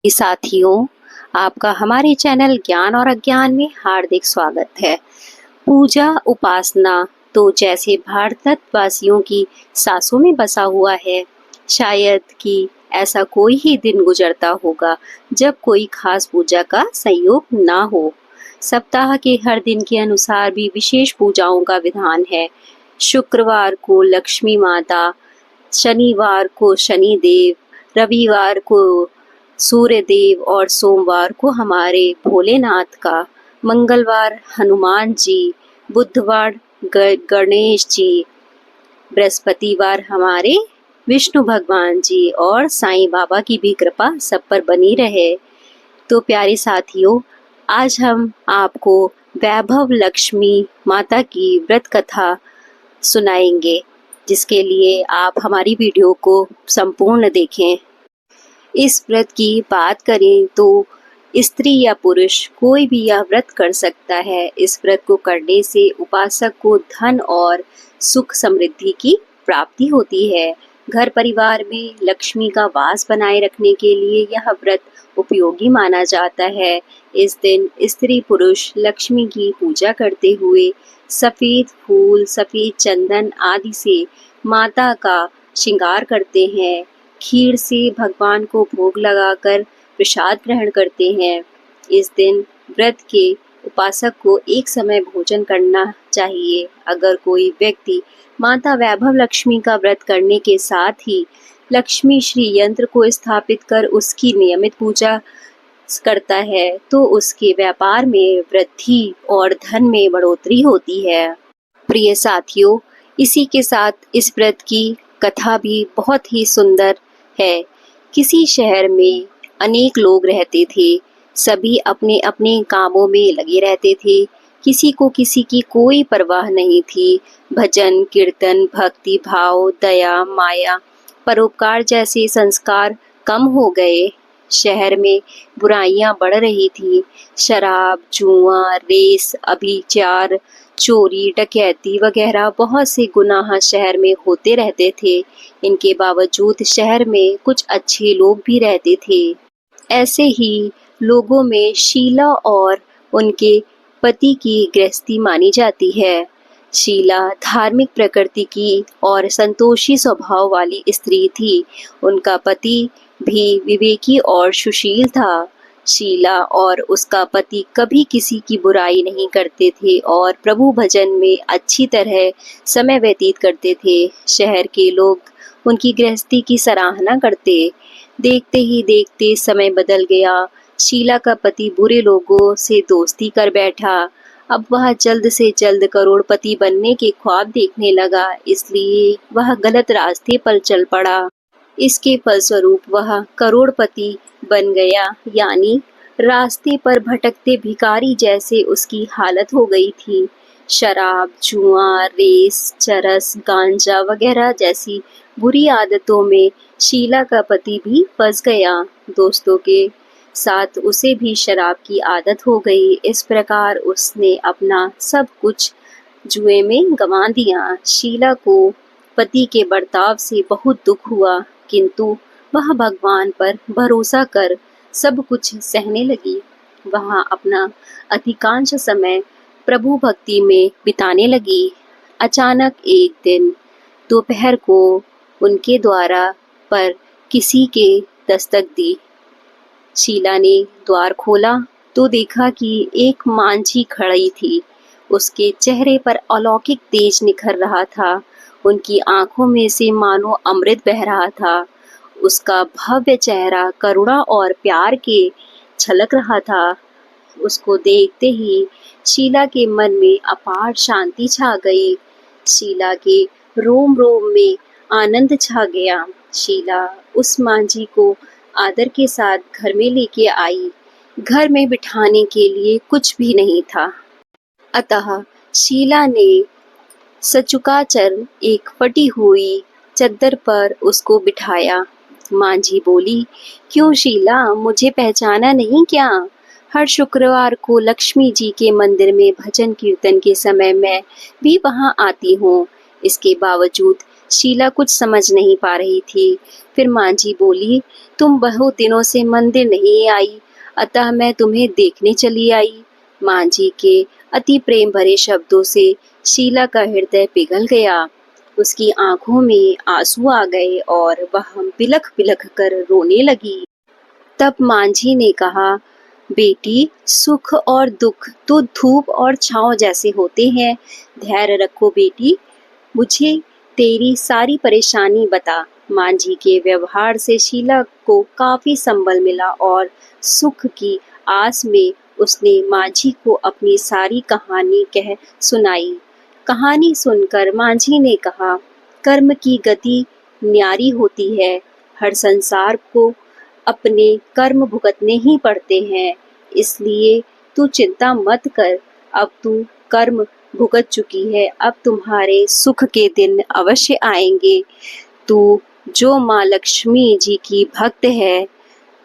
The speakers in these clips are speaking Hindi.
साथियों, आपका हमारे चैनल ज्ञान और अज्ञान में हार्दिक स्वागत है। पूजा उपासना तो जैसे भारतवासियों की सांसों में बसा हुआ है, शायद कि ऐसा कोई ही दिन गुजरता होगा जब कोई खास पूजा का संयोग ना हो। सप्ताह के हर दिन के अनुसार भी विशेष पूजाओं का विधान है। शुक्रवार को लक्ष्मी माता, शनिवार को शनिदेव, रविवार को सूर्य देव और सोमवार को हमारे भोलेनाथ का, मंगलवार हनुमान जी, बुधवार गणेश जी, बृहस्पतिवार हमारे विष्णु भगवान जी और साईं बाबा की भी कृपा सब पर बनी रहे। तो प्यारे साथियों, आज हम आपको वैभव लक्ष्मी माता की व्रत कथा सुनाएंगे, जिसके लिए आप हमारी वीडियो को संपूर्ण देखें। इस व्रत की बात करें तो स्त्री या पुरुष कोई भी यह व्रत कर सकता है। इस व्रत को करने से उपासक को धन और सुख समृद्धि की प्राप्ति होती है। घर परिवार में लक्ष्मी का वास बनाए रखने के लिए यह व्रत उपयोगी माना जाता है। इस दिन स्त्री पुरुष लक्ष्मी की पूजा करते हुए सफ़ेद फूल, सफ़ेद चंदन आदि से माता का श्रृंगार करते हैं। खीर से भगवान को भोग लगाकर प्रसाद ग्रहण करते हैं। इस दिन व्रत के उपासक को एक समय भोजन करना चाहिए। अगर कोई व्यक्ति माता वैभव लक्ष्मी का व्रत करने के साथ ही लक्ष्मी श्री यंत्र को स्थापित कर उसकी नियमित पूजा करता है तो उसके व्यापार में वृद्धि और धन में बढ़ोतरी होती है। प्रिय साथियों, इसी के साथ इस व्रत की कथा भी बहुत ही सुंदर है। किसी शहर में अनेक लोग रहते थे। सभी अपने अपने कामों में लगे रहते थे। किसी को किसी की कोई परवाह नहीं थी। भजन, कीर्तन, भक्ति भाव, दया, माया, परोपकार जैसे संस्कार कम हो गए। शहर में बुराइयां बढ़ रही थी। शराब, जुआ, रेस, अभिचार, चोरी, डकैती वगैरह बहुत से गुनाह शहर में होते रहते थे। इनके बावजूद शहर में कुछ अच्छे लोग भी रहते थे। ऐसे ही लोगों में शीला और उनके पति की गृहस्थी मानी जाती है। शीला धार्मिक प्रकृति की और संतोषी स्वभाव वाली स्त्री थी। उनका पति भी विवेकी और सुशील था। शीला और उसका पति कभी किसी की बुराई नहीं करते थे और प्रभु भजन में अच्छी तरह समय व्यतीत करते थे। शहर के लोग उनकी गृहस्थी की सराहना करते। देखते ही देखते समय बदल गया। शीला का पति बुरे लोगों से दोस्ती कर बैठा। अब वह जल्द से जल्द करोड़पति बनने के ख्वाब देखने लगा, इसलिए वह गलत रास्ते पर चल पड़ा। इसके फलस्वरूप वह करोड़पति बन गया, यानी रास्ते पर भटकते भिखारी जैसे उसकी हालत हो गई थी। शराब, जुआ, रेस, चरस, गांजा वगैरह जैसी बुरी आदतों में शीला का पति भी फंस गया। दोस्तों के साथ उसे भी शराब की आदत हो गई। इस प्रकार उसने अपना सब कुछ जुए में गंवा दिया। शीला को पति के बर्ताव से बहुत दुख हुआ, किंतु वह भगवान पर भरोसा कर सब कुछ सहने लगी। वह अपना अधिकांश समय प्रभु भक्ति में बिताने लगी। अचानक एक दिन दोपहर को उनके द्वार पर किसी के दस्तक दी। शीला ने द्वार खोला तो देखा कि एक मांझी खड़ी थी। उसके चेहरे पर अलौकिक तेज निखर रहा था। उनकी आंखों में से मानो अमृत बह रहा था। उसका भव्य चेहरा करुणा और प्यार के छलक रहा था। उसको देखते ही शीला के मन में अपार शांति छा गई। शीला के रोम रोम में आनंद छा गया। शीला उस मांझी को आदर के साथ घर में लेके आई। घर में बिठाने के लिए कुछ भी नहीं था, अतः शीला ने सचुकाचर एक फटी हुई चद्दर पर उसको बिठाया। मांझी बोली, क्यों शीला, मुझे पहचाना नहीं क्या? हर शुक्रवार को लक्ष्मी जी के मंदिर में भजन कीर्तन के समय मैं भी वहां आती हूँ। इसके बावजूद शीला कुछ समझ नहीं पा रही थी। फिर मांझी बोली, तुम बहुत दिनों से मंदिर नहीं आई, अतः मैं तुम्हें देखने चली आई। मांझी के अति प्रेम भरे शब्दों से शीला का हृदय पिघल गया। उसकी आंखों में आंसू आ गए और वह बिलख बिलख कर रोने लगी। तब मांझी ने कहा, बेटी, सुख और दुख तो धूप और छांव जैसे होते हैं। धैर्य रखो बेटी, मुझे तेरी सारी परेशानी बता। मांझी के व्यवहार से शीला को काफी संबल मिला और सुख की आस में उसने मांझी को अपनी सारी कहानी कह सुनाई। कहानी सुनकर मांझी ने कहा, कर्म की गति न्यारी होती है। हर संसार को अपने कर्म भुगतने ही पड़ते हैं, इसलिए तू चिंता मत कर। अब तू कर्म भुगत चुकी है, अब तुम्हारे सुख के दिन अवश्य आएंगे। तू जो माँ लक्ष्मी जी की भक्त है,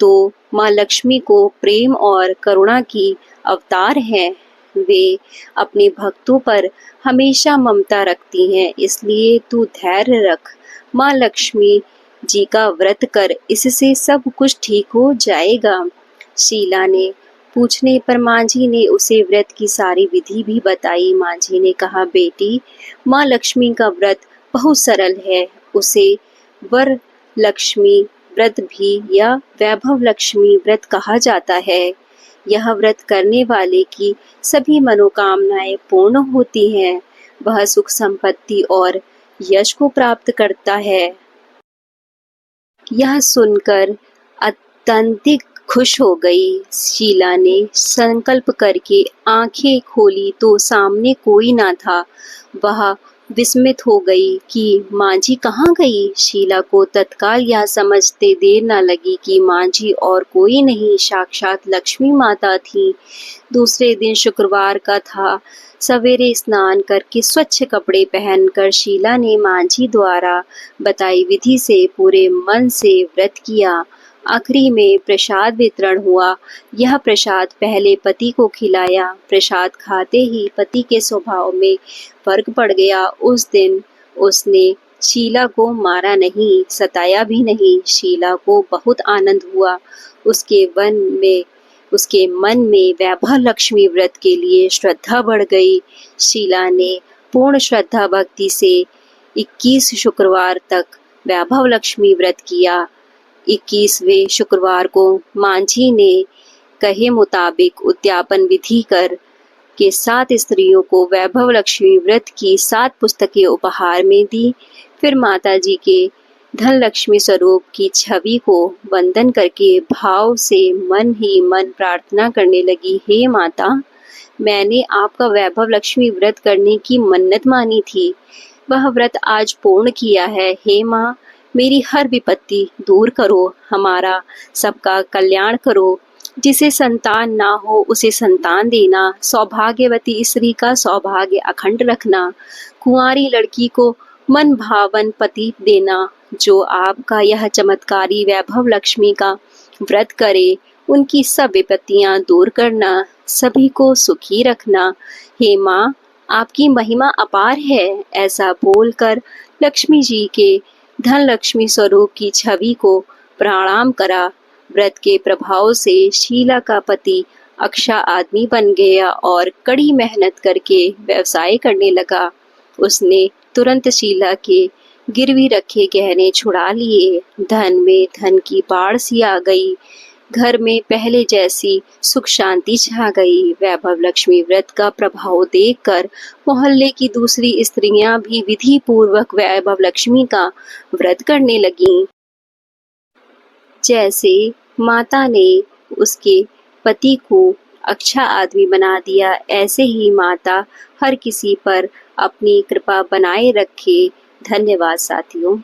तो माँ लक्ष्मी को प्रेम और करुणा की अवतार है। वे अपने भक्तों पर हमेशा ममता रखती हैं, इसलिए तू धैर्य रख। माँ लक्ष्मी जी का व्रत कर, इससे सब कुछ ठीक हो जाएगा। शीला ने पूछने पर मांझी ने उसे व्रत की सारी विधि भी बताई। मांझी ने कहा, बेटी, माँ लक्ष्मी का व्रत बहुत सरल है। उसे वर लक्ष्मी व्रत भी या वैभव लक्ष्मी व्रत कहा जाता है। यह व्रत करने वाले की सभी मनोकामनाएं पूर्ण होती हैं। वह सुख संपत्ति और यश को प्राप्त करता है। यह सुनकर अत्यंतिक खुश हो गई। शीला ने संकल्प करके आंखें खोली तो सामने कोई ना था। वह विस्मित हो गई कि मांझी कहाँ गई। शीला को तत्काल यह समझते देर न लगी कि मांझी और कोई नहीं, साक्षात लक्ष्मी माता थी। दूसरे दिन शुक्रवार का था। सवेरे स्नान करके स्वच्छ कपड़े पहनकर शीला ने मांझी द्वारा बताई विधि से पूरे मन से व्रत किया। आखिरी में प्रसाद वितरण हुआ। यह प्रसाद पहले पति को खिलाया। प्रसाद खाते ही पति के स्वभाव में फर्क पड़ गया। उस दिन उसने शीला को मारा नहीं, सताया भी नहीं। शीला को बहुत आनंद हुआ। उसके मन में वैभव लक्ष्मी व्रत के लिए श्रद्धा बढ़ गई। शीला ने पूर्ण श्रद्धा भक्ति से 21 शुक्रवार तक वैभव लक्ष्मी व्रत किया। 21वें शुक्रवार को मांझी ने कहे मुताबिक उद्यापन विधि कर के 7 स्त्रियों को वैभव लक्ष्मी व्रत की 7 पुस्तकें उपहार में दी। फिर माता जी के धन लक्ष्मी स्वरूप की छवि को वंदन करके भाव से मन ही मन प्रार्थना करने लगी, हे माता, मैंने आपका वैभव लक्ष्मी व्रत करने की मन्नत मानी थी, वह व्रत आज पूर्ण किया है। हे माँ, मेरी हर विपत्ति दूर करो, हमारा सबका कल्याण करो। जिसे संतान ना हो उसे संतान देना, सौभाग्यवती स्त्री का सौभाग्य अखंड रखना, कुंवारी लड़की को मन भावन पति देना। जो आपका यह चमत्कारी वैभव लक्ष्मी का व्रत करे, उनकी सब विपत्तियां दूर करना, सभी को सुखी रखना। हे माँ, आपकी महिमा अपार है। ऐसा बोलकर लक्ष्मी जी के धन लक्ष्मी स्वरूप की छवि को प्रणाम करा। व्रत के प्रभाव से शीला का पति अक्षा आदमी बन गया और कड़ी मेहनत करके व्यवसाय करने लगा। उसने तुरंत शीला के गिरवी रखे गहने छुड़ा लिए। धन में धन की बाढ़ सी आ गई। घर में पहले जैसी सुख शांति छा गई। वैभव लक्ष्मी व्रत का प्रभाव देखकर मोहल्ले की दूसरी स्त्रियां भी विधि पूर्वक वैभव लक्ष्मी का व्रत करने लगीं। जैसे माता ने उसके पति को अच्छा आदमी बना दिया, ऐसे ही माता हर किसी पर अपनी कृपा बनाए रखे। धन्यवाद साथियों।